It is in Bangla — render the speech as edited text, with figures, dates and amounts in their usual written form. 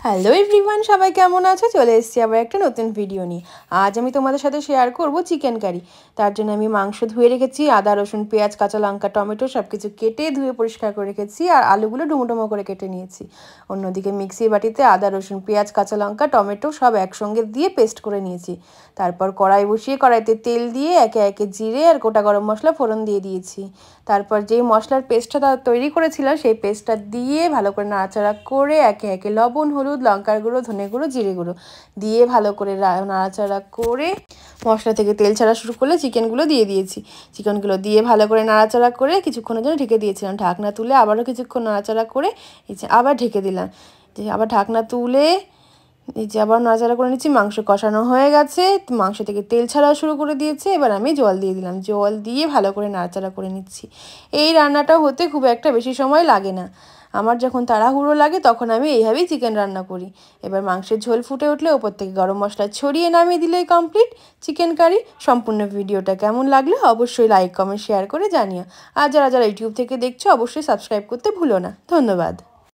হ্যালো এভরিওয়ান, সবাই কেমন আছো? চলে এসেছি আবার একটা নতুন ভিডিও নিয়ে। আজ আমি তোমাদের সাথে শেয়ার করব চিকেন কারি। তার জন্য আমি মাংস ধুয়ে রেখেছি, আদা রসুন পেঁয়াজ কাঁচা লঙ্কা টমেটো সব কিছু কেটে ধুয়ে পরিষ্কার করে রেখেছি, আর আলুগুলো ডুমো ডুমো করে কেটে নিয়েছি। অন্যদিকে মিক্সির বাটিতে আদা রসুন পেঁয়াজ কাঁচা লঙ্কা টমেটো সব একসঙ্গে দিয়ে পেস্ট করে নিয়েছি। তারপর কড়াই বসিয়ে কড়াইতে তেল দিয়ে একে একে জিরে আর গোটা গরম মশলা ফোড়ন দিয়ে দিয়েছি। তারপর যেই মশলার পেস্টটা তৈরি করেছিলাম সেই পেস্টটা দিয়ে ভালো করে নাড়াচাড়া করে একে একে লবণ হলুদ লঙ্কার গুঁড়ো ধনে গুঁড়ো জিরে গুঁড়ো দিয়ে ভালো করে নাড়াচাড়া করে মশলা থেকে তেল ছাড়া শুরু করলে চিকেনগুলো দিয়ে দিয়েছি। চিকেনগুলো দিয়ে ভালো করে নাড়াচাড়া করে কিছুক্ষণের জন্য ঢেকে দিয়েছিলাম। ঢাকনা তুলে আবারও কিছুক্ষণ নাড়াচাড়া করে আবার ঢেকে দিলাম। আবার ঢাকনা তুলে আবার নাড়াচাড়া করে নিচ্ছি। মাংস কষানো হয়ে গেছে, মাংস থেকে তেল ছাড়া শুরু করে দিয়েছে। এবার আমি জল দিয়ে দিলাম, জল দিয়ে ভালো করে নাড়াচাড়া করে নিচ্ছি। এই রান্নাটা হতে খুব একটা বেশি সময় লাগে না। আমার যখন তাড়াহুড়ো লাগে তখন আমি এইভাবেই চিকেন রান্না করি। এবার মাংসের ঝোল ফুটে উঠলে ওপর থেকে গরম মশলা ছড়িয়ে নামিয়ে দিলেই কমপ্লিট চিকেন কারি। সম্পূর্ণ ভিডিওটা কেমন লাগলো অবশ্যই লাইক কমেন্ট শেয়ার করে জানিও। আর যারা যারা ইউটিউব থেকে দেখছো অবশ্যই সাবস্ক্রাইব করতে ভুলো না। ধন্যবাদ।